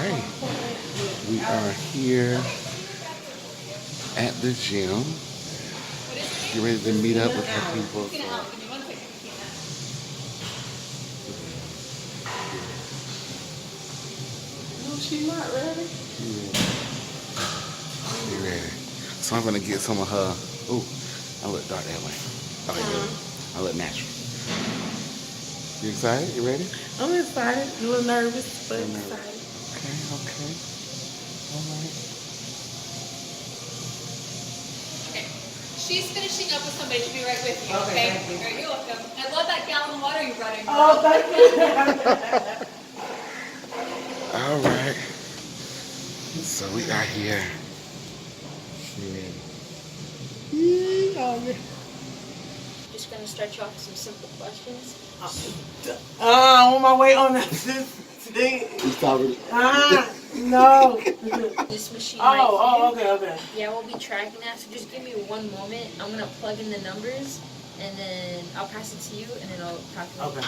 right. We are here at the gym. Get ready to meet up with our people. No, she's not ready. She ready. So I'm gonna get some of her. Ooh, I look dark that way. Okay, good. I look natural. You excited? You ready? I'm excited. A little nervous, but You're nervous. excited. Okay, okay. All right. Okay. She's finishing up with somebody. She'll be right with you, Okay, okay? thank you. All right, you're welcome. I love that gallon of water you're running. Oh, thank you. All right. So we are here. She ready? Yeah. Just gonna start you off with some simple questions. On my way on this thing. You stop it. No. This machine Okay. Yeah, we'll be tracking that. So just give me one moment. I'm gonna plug in the numbers, and then I'll pass it to you, and then I'll calculate. Okay.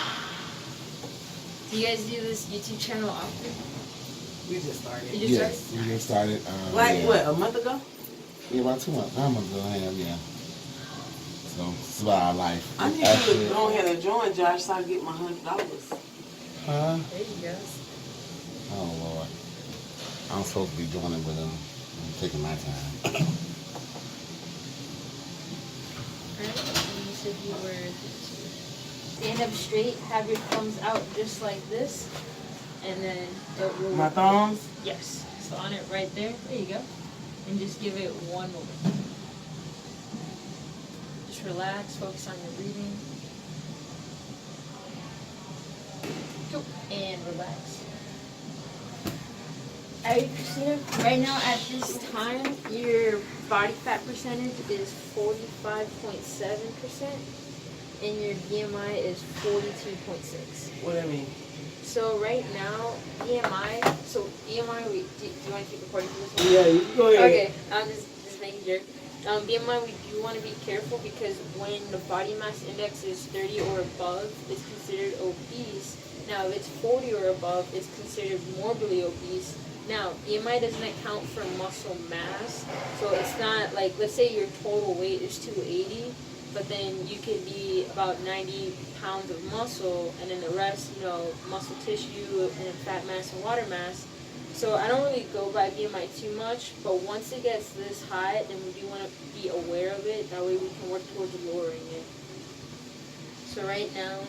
Do you guys do this YouTube channel often? We just started. You just Yes, started? we just started. Like Yeah. what? A month ago? Yeah, about 2 months. I'm gonna go ahead, yeah. So it's about our life. I need you to go ahead and join Josh so I can get my $100. Huh? There you go. Oh Lord. I'm supposed to be joining with him. I'm taking my time. Alright, and you said you were. Stand up straight, have your thumbs out just like this, and then it will. My thumbs? Yes. So on it right there. There you go. And just give it one moment. Just relax, focus on your breathing. Go. And relax. Alright, Christina, right now at this time, your body fat percentage is 45.7%, and your BMI is 42.6. What do I mean? So right now, BMI, do you want to keep recording for this one? Yeah, you can go ahead. Okay, I'm just making sure. BMI, we do want to be careful because when the body mass index is 30 or above, it's considered obese. Now, if it's 40 or above, it's considered morbidly obese. Now, BMI doesn't account for muscle mass, so it's not like, let's say your total weight is 280, but then you could be about 90 pounds of muscle, and then the rest, muscle tissue, and then fat mass and water mass. So I don't really go by BMI too much, but once it gets this high, then we do want to be aware of it. That way we can work towards lowering it. So right now...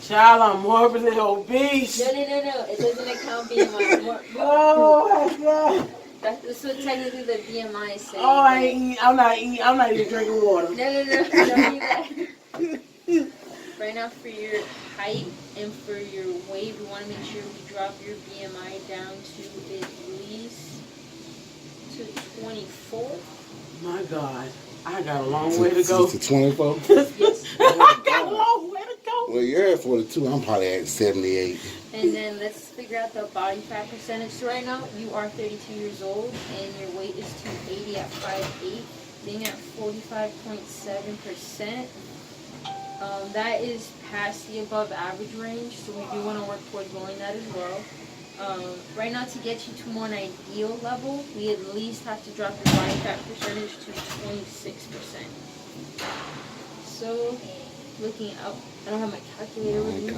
Child, I'm morbidly obese. No. It doesn't account BMI. Oh my God. That's what technically the BMI is saying. Oh, I'm not even drinking water. No. Don't do that. Right now, for your height and for your weight, we want to make sure we drop your BMI down to at least to 24. My God, I got a long way to go. To 24? Yes. I got a long way to go. Well, you're at 42. I'm probably at 78. And then let's figure out the body fat percentage. So right now, you are 32 years old, and your weight is 280 at 5'8", being at 45.7%. That is past the above average range, so we do want to work towards lowering that as well. Right now, to get you to more an ideal level, we at least have to drop your body fat percentage to 26%. So, looking up, I don't have my calculator with me.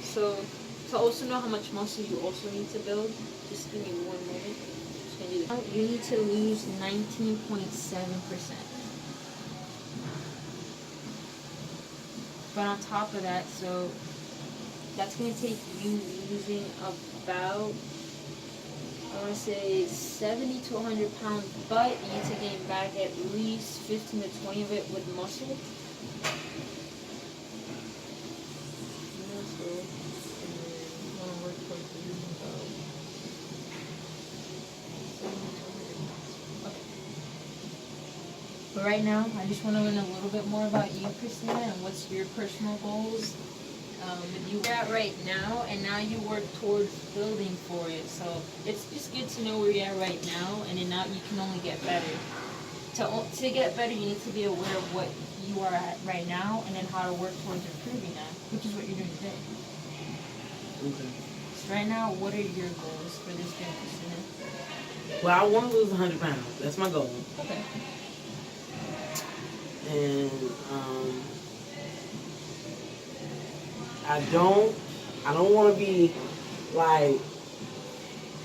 So, to also know how much muscle you also need to build, just give me one moment. Just gonna do this. You need to lose 19.7%. But on top of that, so that's going to take you losing about, I want to say 70 to 100 pounds, but you need to gain back at least 15 to 20 of it with muscle. But right now, I just want to learn a little bit more about you, Christina, and what's your personal goals with you at right now, and now you work towards building for it. So it's just good to know where you're at right now, and then now you can only get better. To get better, you need to be aware of what you are at right now, and then how to work towards improving that, which is what you're doing today. Okay. right now, what are your goals for this year, Christina? Well, I want to lose 100 pounds. That's my goal. Okay. And I don't want to be like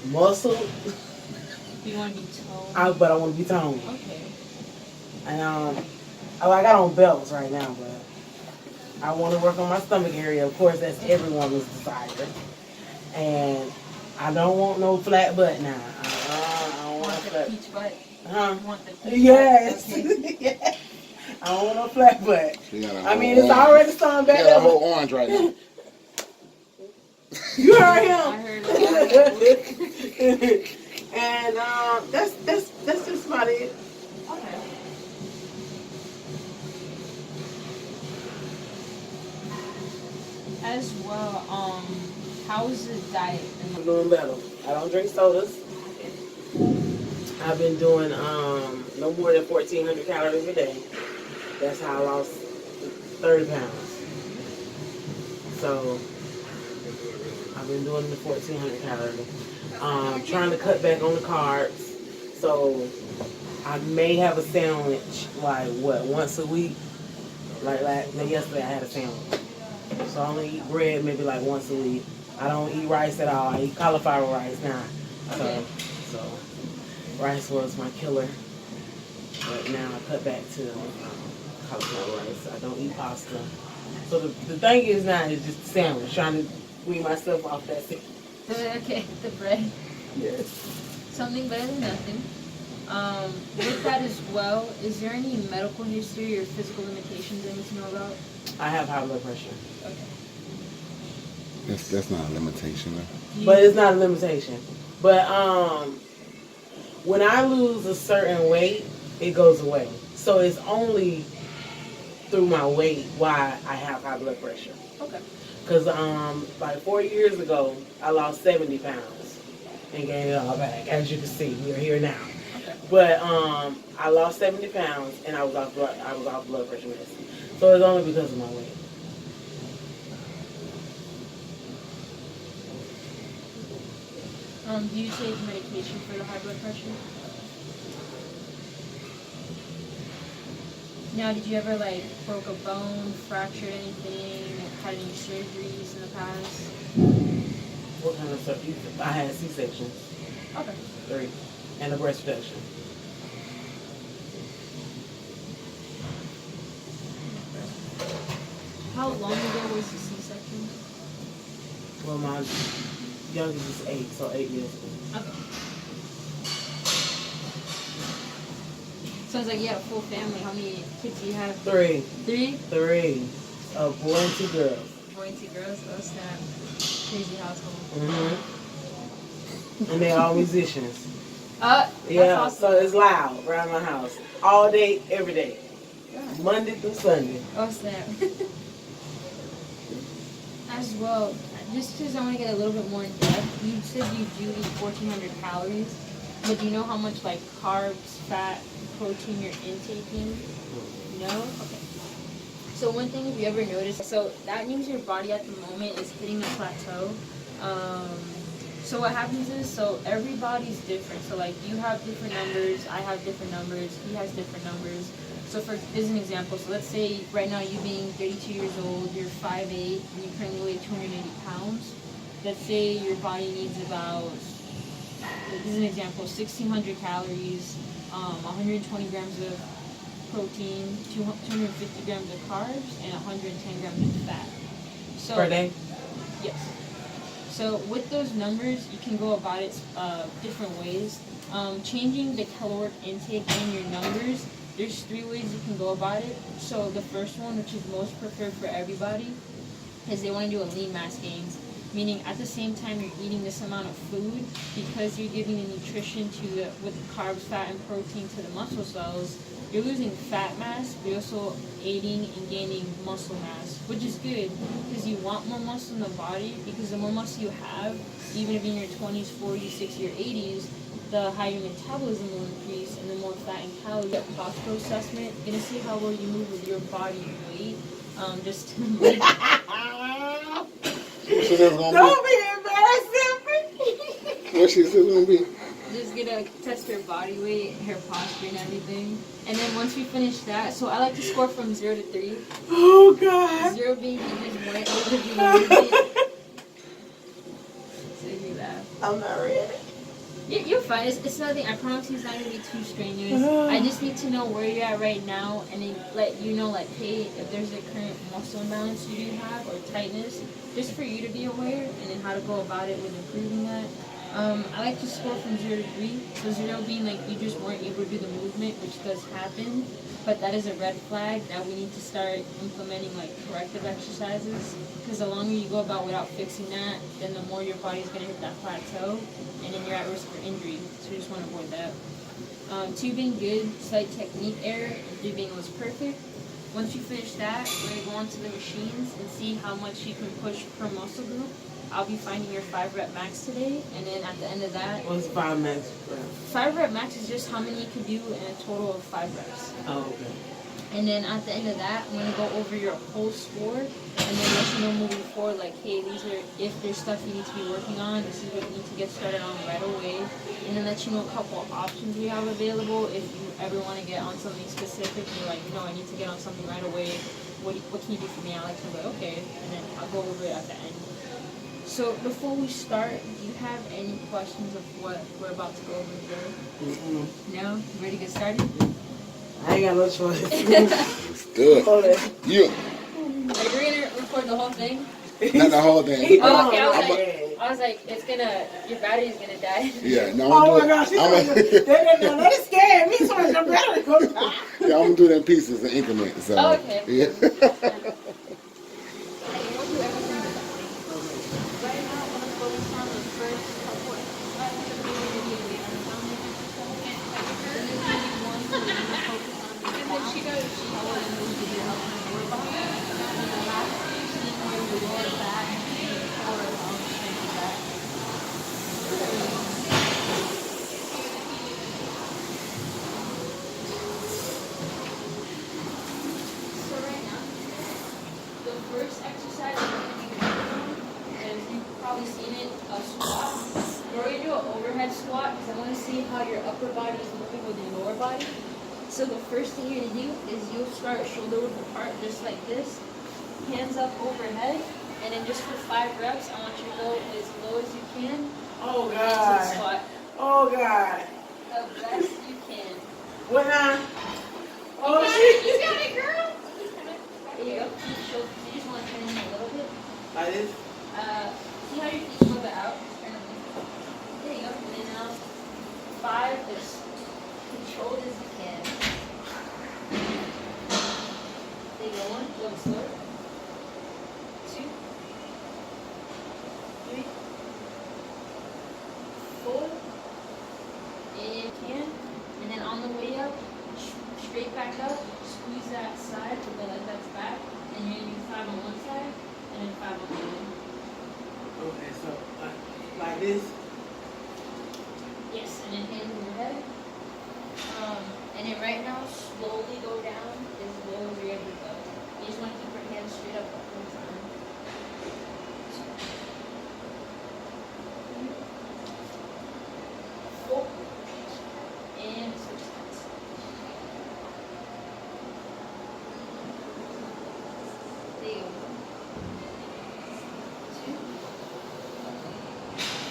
muscle, You want to be toned? but I want to be toned. Okay. And I got on belts right now, but I want to work on my stomach area. Of course, that's everyone's desire. And I don't want no flat butt now. I don't want a flat. Peach butt. Huh? You want the peach Yes. butt? Okay. Yes. I don't want no flat butt. She got a I whole mean, it's orange. already starting She back got a up. whole orange right now. You heard I him. heard it. And that's just about it. Okay. As well, how's the diet? I'm doing better. I don't drink sodas. I've been doing no more than 1,400 calories a day. That's how I lost 30 pounds. So I've been doing the 1,400 calories. Trying to cut back on the carbs. So I may have a sandwich once a week. Like yesterday I had a sandwich. So I only eat bread maybe like once a week. I don't eat rice at all. I eat cauliflower rice now. Okay. So rice was my killer. But now I cut back to cauliflower rice. I don't eat pasta. So the thing is now is just the sandwich. Trying to wean myself off that thing. Okay, the bread. Yes. Something better than nothing. With that as well, is there any medical history or physical limitations I need to know about? I have high blood pressure. Okay. That's not a limitation though. But it's not a limitation. But when I lose a certain weight, it goes away. So it's only through my weight why I have high blood pressure. Okay. Because like 4 years ago, I lost 70 pounds and gained it all back. As you can see, we're here now. Okay. But I lost 70 pounds and I was off blood pressure medicine. So it's only because of my weight. Do you take medication for the high blood pressure? Now, did you ever broke a bone, fractured anything, had any surgeries in the past? What kind of stuff? I had C-sections. Okay. 3. And a breast reduction. How long ago was the C-section? Well, my youngest is 8, so 8 years ago. Okay. Sounds like you had a full family. How many kids do you have? 3. 3? 3. A boy and 2 girls. Boy and 2 girls? Oh, snap. Crazy household. And they all musicians. That's Yeah, awesome. so it's loud around my house. All day, every day. Monday through Sunday. Oh, snap. As well, just because I want to get a little bit more in depth, you said you do eat 1,400 calories, but do you know how much carbs, fat, protein you're intaking? No? Okay. So one thing, if you ever notice, so that means your body at the moment is hitting a plateau. So what happens is, so everybody's different. So you have different numbers, I have different numbers, he has different numbers. So for as an example, so let's say right now you being 32 years old, you're 5'8", and you currently weigh 280 pounds. Let's say your body needs about, this is an example, 1,600 calories, 120 grams of protein, 250 grams of carbs, and 110 grams of fat. So, Per day? Yes. So with those numbers, you can go about it different ways. Changing the caloric intake and your numbers, there's 3 ways you can go about it. So the first one, which is most preferred for everybody, is they want to do a lean mass gains. Meaning at the same time you're eating this amount of food, because you're giving the nutrition with carbs, fat, and protein to the muscle cells, you're losing fat mass, but you're also aiding in gaining muscle mass, which is good because you want more muscle in the body, because the more muscle you have, even if you're in your 20s, 40s, 60s, or 80s, the higher your metabolism will increase and the more fat and calories. That posture assessment, you're going to see how well you move with your body weight. Just So that's gonna Don't be embarrassing. What she said gonna be? Just gonna test her body weight, her posture, and everything. And then once we finish that, so I like to score from 0 to 3. Oh God. 0 being you just went over the movement. So you laugh. I'm not ready. You're fine. It's nothing. I promise you it's not gonna be too strenuous. I just need to know where you're at right now, and then let you know, like, hey, if there's a current muscle imbalance you do have or tightness, just for you to be aware, and then how to go about it with improving that. I like to score from 0 to 3. So 0 being like you just weren't able to do the movement, which does happen, but that is a red flag that we need to start implementing like corrective exercises. Because the longer you go about without fixing that, then the more your body's gonna hit that plateau, and then you're at risk for injury. So you just want to avoid that. 2 being good, slight technique error, and 3 being almost perfect. Once you finish that, we're gonna go onto the machines and see how much you can push per muscle group. I'll be finding your 5 rep max today, and then at the end of that, What's 5 max? 5 rep max is just how many you can do in a total of 5 reps. Oh, okay. And then at the end of that, I'm gonna go over your whole score, and then let you know moving forward, like, hey, these are, if there's stuff you need to be working on, this is what you need to get started on right away. And then let you know a couple of options we have available if you ever want to get on something specific. You're like, I need to get on something right away. What can you do for me? I like to go, okay, and then I'll go over it at the end. So before we start, do you have any questions of what we're about to go over today? No? You ready to get started? I ain't got no choice. Let's do it. Hold it. Yeah. Are you going to record the whole thing? Not the whole thing. Oh, okay, I was like, it's gonna, your battery's gonna die. Yeah, no, Oh I'm my gosh, that scared me. So much the battery goes down. yeah, I'm gonna do that in pieces and increments. So. Oh, okay. Yeah. First exercise we're going to be working on, and you've probably seen it, a squat. We're going to do an overhead squat because I want to see how your upper body is moving with your lower body. So the first thing you're going to do is you'll start shoulder width apart just like this, hands up overhead, and then just for 5 reps, I want you to go as low as you can. Oh into the squat. God. Oh God. The best you can. What now? Oh You shit. got it, girl! There you go. So you just want to turn in a little bit. Like this? See how your feet a little bit out? Turn them in. There you go. And then now, 5 is controlled as you can. There you go. 1, a little slower. 2, 3, 4, and you can. And then on the way up, straight back up, squeeze that side with the leg that's back, and you're going to do 5 on one side, and then 5 on the other. Okay, so like this? Yes, and then hands in your head. And then right now, slowly go down as low as you're able to go. You just want to keep your hands straight up the whole time. 4, and switch sides. There you go. 2,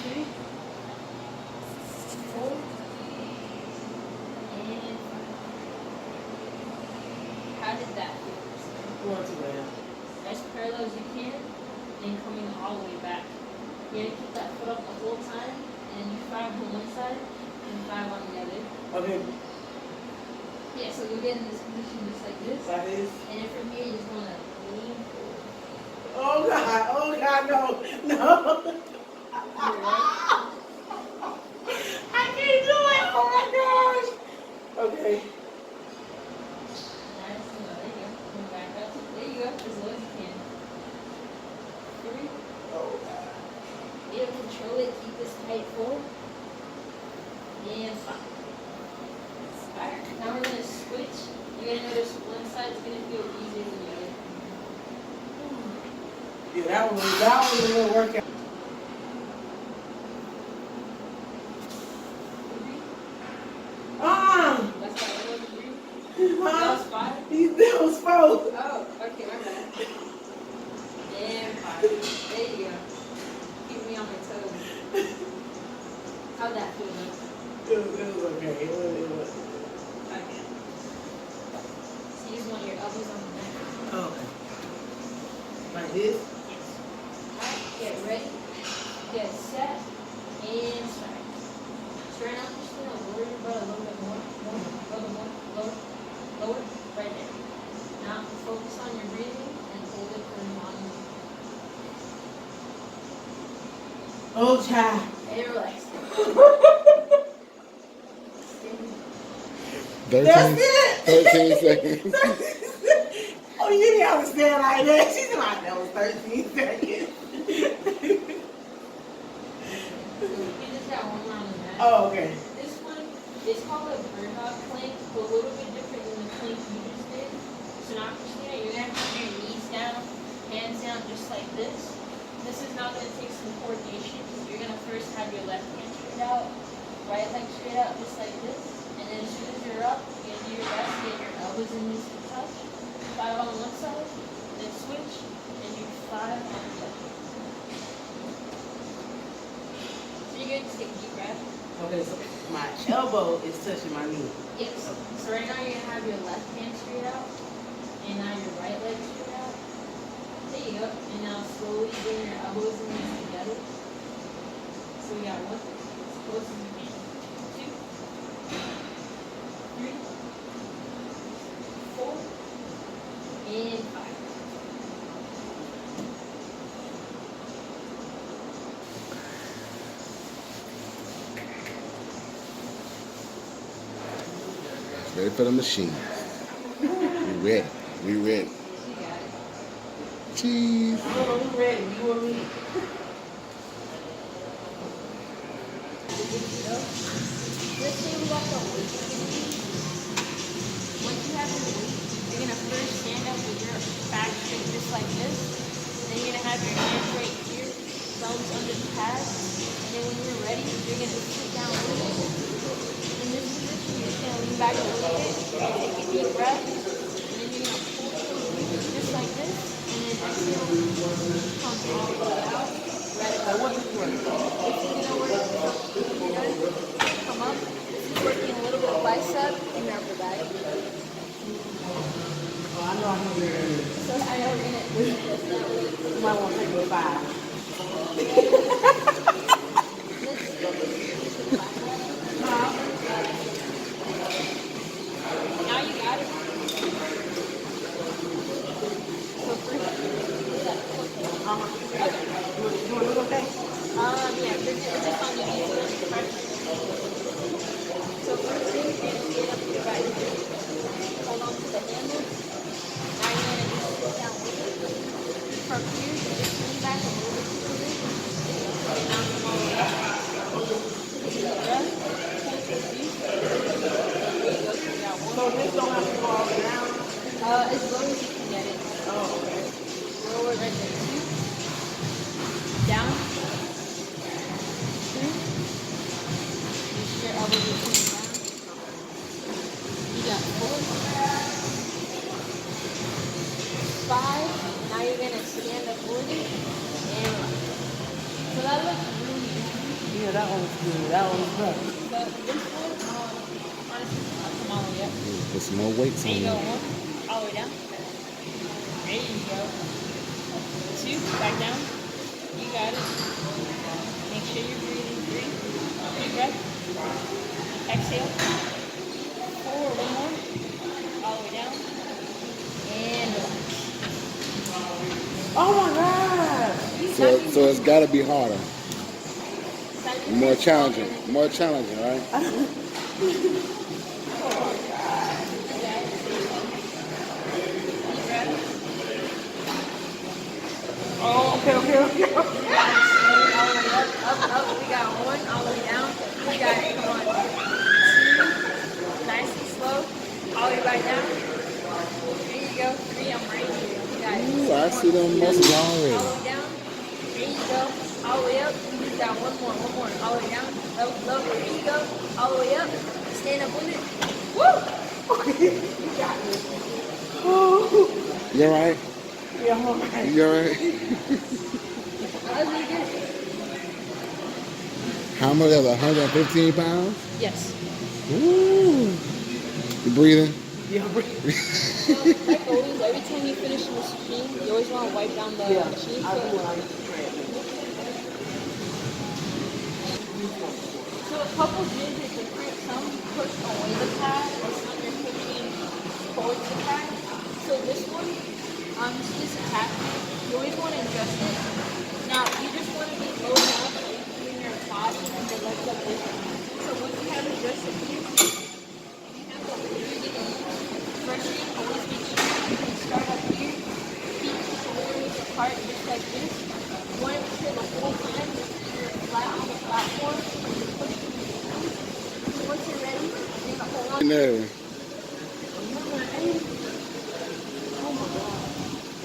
3, 4, and 5. How did that feel? Going to bed. As parallel as you can, and coming all the way back. You're gonna keep that foot up the whole time, and you 5 on one side and 5 on the other. Okay, Yeah, so you'll get in this position just like this. like this. And then from here, you just wanna lean forward. Oh God, no. You're right. I can't do it. Oh my gosh. Okay. Nice. There you go. Come back up. There you go. As low as you can. 3. Oh God. You have control it. Keep this tight forward. And 5. Alright, now we're gonna switch. You're gonna notice one side is gonna feel easier than the other. Yeah, that was a little workout. elbow. Oh, okay, my bad. And 5. There you go. Keep me on my toes. How'd that feel, though? It was okay. It was. Okay. So you just want your elbows on the neck. Okay. Like this? Yes. Alright, get ready. Get set. And start. So right now, I'm just going to lower your butt a little bit more. Lower. Right there. Now, focus on your breathing and hold it for a moment. Oh, child. And relax. 13 seconds. Oh, you didn't understand like that. She's like, that was 13 seconds. You just got one more on the mat. Oh, okay. This one is called a bird dog plank, but a little bit different than the plank you just did. So now, Christina, you're going to have your knees down, hands down, just like this. This is not going to take some coordination. You're going to first have your left hand straight out, right leg straight out, just like this. And then as soon as you're up, you're going to do your best to get your elbows and knees to touch. 5 on one side, then switch, and do 5 on the other. So you're going to just take a deep breath. Okay, so my elbow is touching my knee. Yes. So right now you're gonna have your left hand straight out, and now your right leg straight out. There you go. And now slowly bring your elbows and knees together. So we got 1, as close as you can. 2, 3, 4, and 5. Ready for the machine. We ready. We ready. You got it. Cheese. Oh, I'm ready. You want me? Let's say we got the weight. Once you have your weight, you're gonna first stand up with your back straight just like this. Then you're gonna have your hands right here, thumbs under the pads. And then when you're ready, you're gonna sit down with it. In this position, you're just gonna lean back a little bit, take a deep breath, and then you're gonna pull just like this. And then exhale, come all the way out. Right about What is work? This is gonna work. You're done. Come up. This is working a little bit of bicep and upper back. Oh, I know I can do it. So I know we're gonna do this now. You might want to take it with 5. Now you got it. So first, is that okay? Okay. You want to look okay? Yeah, it's just on the knees. So first thing, you're gonna get up to your right here. Hold on to the handle. Now you're gonna just sit down with it. From here, you just lean back a little bit to it. Now come all the way up. Take a breath. Take a deep. There you go. So we got one. So this don't have to go all the way down? As low as you can get it. Oh, okay. Lower right there. 2. Down. 3. Make sure your elbows are coming down. You got 4. 5. Now you're gonna stand up with it and relax. So that looks really easy. Yeah, that one was good. That one was good. But this one, honestly, I'll come all the way up. Put some more weights There on you go. there. 1, all the way down. There you go. 2, back down. You got it. Make sure you're breathing. 3, deep breath. Exhale. 4, one more. All the way down. And relax. Oh my God! So it's got to be harder. More challenging. More challenging, right? Oh, okay. All the way up. We got 1, all the way down. We got it. Come on. 2, nice and slow. All the way back down. There you go. 3, I'm right here. We got it. Ooh, I see them muscles All already. the way down. There you go. All the way up. We got one more. All the way down. Low. There you go. All the way up. Stand up with it. Woo! Okay, you got this. You alright? Yeah, I'm alright. You alright? How much is 115 pounds? Yes. Ooh. You breathing? Yeah, Like always, every time you finish the machine, you always want to wipe down the yeah. machine. I do when I used to train. So a couple gyms are different. Some push away the pad, or some are pushing towards the pad. So this one, this attachment, you always want to adjust it. Now, you just want to be low enough so you can bring your body and your legs up this. So once you have it adjusted here, you have the first thing, always make sure you can start up here, keep shoulders apart just like this. You want to make sure the whole time you're flat on the platform. Once you're ready, you're gonna hold on. No.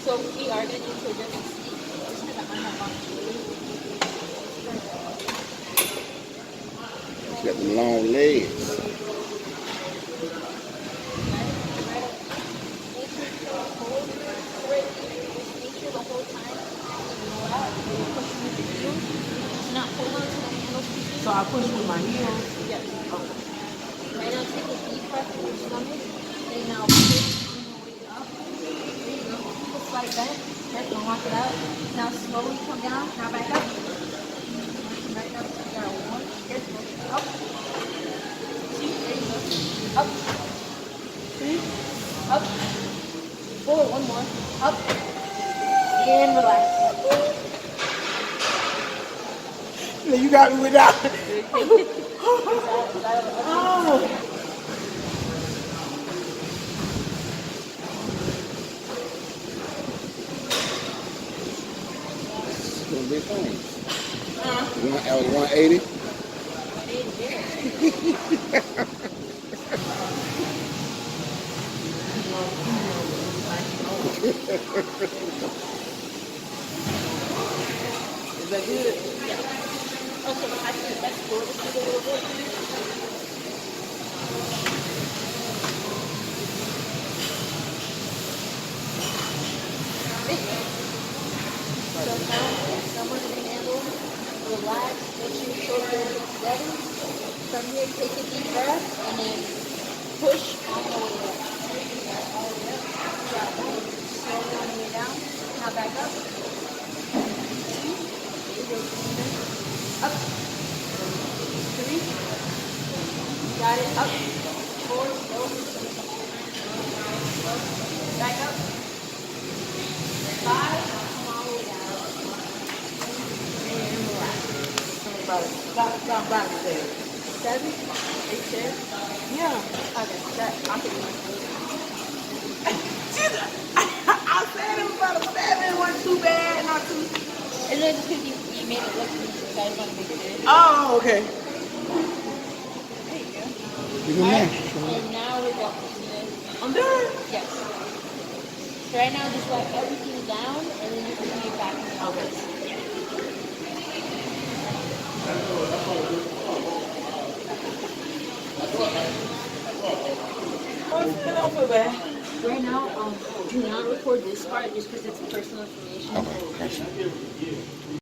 So we are gonna do so just kind of on that You got them long legs. Not hold on to the handles. So I push with my heels. Yes. Right now, take a deep breath in your stomach, and now push on the way up. There you go. Keep a slight bend. Right, don't lock it out. Now slowly come down. Now back up. Right now, you got one. Here's up. Two. There you go. Up. Three. Up. Forward. One more. Up. And relax. You got me with that. Some big things. 180? Is that good? Okay, I think that's forward a little bit. So now, someone can handle, relax, make sure your shoulders are together. From here, take a deep breath and then push on the way up. All the way up. Drop down. Slowly on the way down. Now back up. Up. Three. Got it. Up. Four. Slow. Back up. Five. Come all the way down. And relax. Stop back there. 7. Are you sure? Yeah. Okay. I'll take one. I said it was about a 7. It wasn't too bad, not too. And then just because you made it look easy, so I just want to make it. Oh, okay. There you go. You can Alright, match. and now we're done. I'm done. Yes. So right now, just wipe everything down, and then you can bring it back in the office. I don't feel bad. Right now, do not record this part just because it's personal information. Okay, gotcha.